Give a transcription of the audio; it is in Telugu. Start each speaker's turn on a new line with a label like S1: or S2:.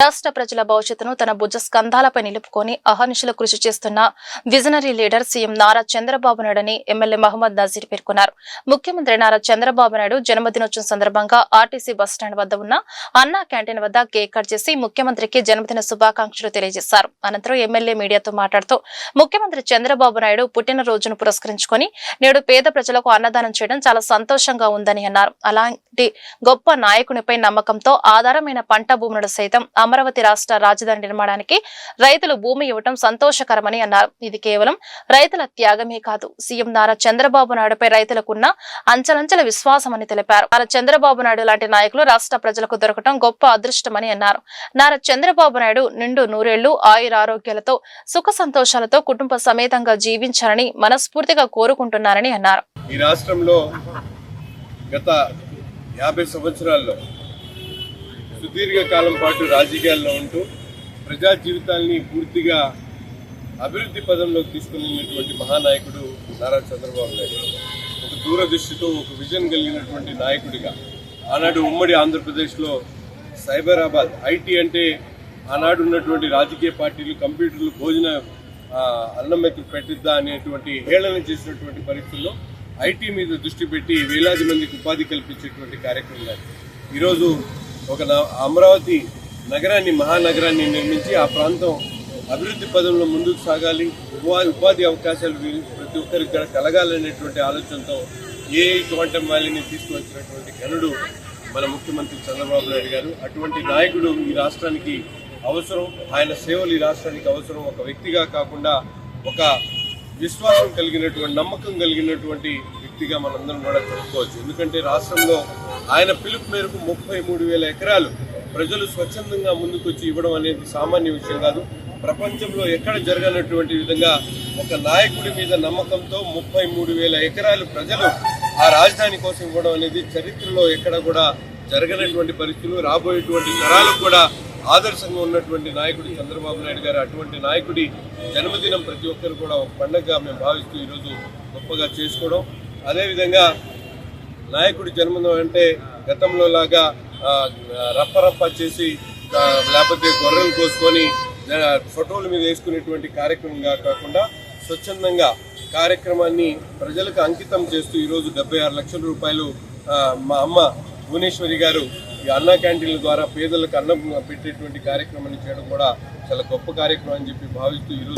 S1: రాష్ట్ర ప్రజల భవిష్యత్తును తన భుజ స్కంధాలపై నిలుపుకొని అహర్నిశలు కృషి చేస్తున్న visionary leader CM Nara Chandrababu నాయుడని ఎమ్మెల్యే మహమ్మద్ నజీర్ పేర్కొన్నారు. ముఖ్యమంత్రి నారా చంద్రబాబు నాయుడు జన్మదినోత్సవం సందర్భంగా ఆర్టీసీ బస్టాండ్ వద్ద ఉన్న అన్నా క్యాంటీన్ వద్ద కేక్ కట్ చేసి ముఖ్యమంత్రికి జన్మదిన శుభాకాంక్షలు తెలియజేశారు. అనంతరం ఎమ్మెల్యే మీడియాతో మాట్లాడుతూ ముఖ్యమంత్రి చంద్రబాబు నాయుడు పుట్టినరోజును పురస్కరించుకొని నేడు పేద ప్రజలకు అన్నదానం చేయడం చాలా సంతోషంగా ఉందని అన్నారు. అలాంటి గొప్ప నాయకునిపై నమ్మకంతో ఆధారమైన పంట భూములను సైతం అమరావతి రాష్ట్ర రాజధాని నిర్మాణానికి రైతులు భూమి ఇవ్వడం సంతోషకరమని అన్నారు. ఇది కేవలం రైతుల త్యాగమే కాదు, సీఎం నారా చంద్రబాబు నాయుడుపై రైతులకున్న అంచలంచల విశ్వాసమని తెలిపారు. నారా చంద్రబాబు నాయుడు లాంటి నాయకులు రాష్ట్ర ప్రజలకు దొరకడం గొప్ప అదృష్టమని అన్నారు. నారా చంద్రబాబు నాయుడు నిండు నూరేళ్లు ఆయురారోగ్యాలతో సుఖ సంతోషాలతో కుటుంబ సమేతంగా జీవించాలని మనస్ఫూర్తిగా కోరుకుంటున్నారని అన్నారు.
S2: ఈ రాష్ట్రంలో గత 50 సంవత్సరాల్లో సుదీర్ఘకాలం పాటు రాజకీయాల్లో ఉంటూ ప్రజా జీవితాల్ని పూర్తిగా అభివృద్ధి పదంలోకి తీసుకున్నటువంటి మహానాయకుడు నారా చంద్రబాబు నాయుడు. ఒక దూరదృష్టితో ఒక విజన్ కలిగినటువంటి నాయకుడిగా ఆనాడు ఉమ్మడి ఆంధ్రప్రదేశ్లో సైబరాబాద్ ఐటీ అంటే ఆనాడు ఉన్నటువంటి రాజకీయ పార్టీలు కంప్యూటర్లు భోజన అన్నం మెతుకు పెట్టిద్దా అనేటువంటి హేళన చేసినటువంటి పరిస్థితుల్లో ఐటీ మీద దృష్టి పెట్టి వేలాది మందికి ఉపాధి కల్పించేటువంటి కార్యక్రమాలు ఈరోజు ఒక అమరావతి నగరాన్ని మహానగరాన్ని నిర్మించి ఆ ప్రాంతం అభివృద్ధి పదంలో ముందుకు సాగాలి, ఉపాధి అవకాశాలు ప్రతి ఒక్కరికి కూడా కలగాలనేటువంటి ఆలోచనతో క్వాంటమ్ వ్యాలీని తీసుకువచ్చినటువంటి ఘనుడు మన ముఖ్యమంత్రి చంద్రబాబు నాయుడు గారు. అటువంటి నాయకుడు ఈ రాష్ట్రానికి అవసరం, ఆయన సేవలు ఈ రాష్ట్రానికి అవసరం. ఒక వ్యక్తిగా కాకుండా ఒక విశ్వాసం కలిగినటువంటి నమ్మకం కలిగినటువంటి వ్యక్తిగా మనందరం కూడా చెప్పుకోవచ్చు. ఎందుకంటే రాష్ట్రంలో ఆయన పిలుపు మేరకు 33,000 ఎకరాలు ప్రజలు స్వచ్ఛందంగా ముందుకొచ్చి ఇవ్వడం అనేది సామాన్య విషయం కాదు. ప్రపంచంలో ఎక్కడ జరగనటువంటి విధంగా ఒక నాయకుడి మీద నమ్మకంతో 33,000 ఎకరాలు ప్రజలు ఆ రాజధాని కోసం ఇవ్వడం అనేది చరిత్రలో ఎక్కడ కూడా జరగనటువంటి పరిస్థితులు. రాబోయేటువంటి తరాలకు కూడా ఆదర్శంగా ఉన్నటువంటి నాయకుడు చంద్రబాబు నాయుడు గారు. అటువంటి నాయకుడి జన్మదినం ప్రతి ఒక్కరు కూడా ఒక పండుగగా మేము భావిస్తూ ఈరోజు గొప్పగా చేసుకోవడం. అదేవిధంగా నాయకుడి జన్మదినం అంటే గతంలో లాగా రప్పరప్ప చేసి లేకపోతే గొర్రెలు కోసుకొని ఫోటోల మీద వేసుకునేటువంటి కార్యక్రమంగా కాకుండా స్వచ్ఛందంగా కార్యక్రమాన్ని ప్రజలకు అంకితం చేస్తూ ఈరోజు 76 లక్షల రూపాయలు మా అమ్మ భువనేశ్వరి గారు ఈ అన్నా క్యాంటీన్ల ద్వారా పేదలకు అన్నం పెట్టేటువంటి కార్యక్రమాన్ని చేయడం కూడా చాలా గొప్ప కార్యక్రమం అని చెప్పి భావిస్తూ ఈరోజు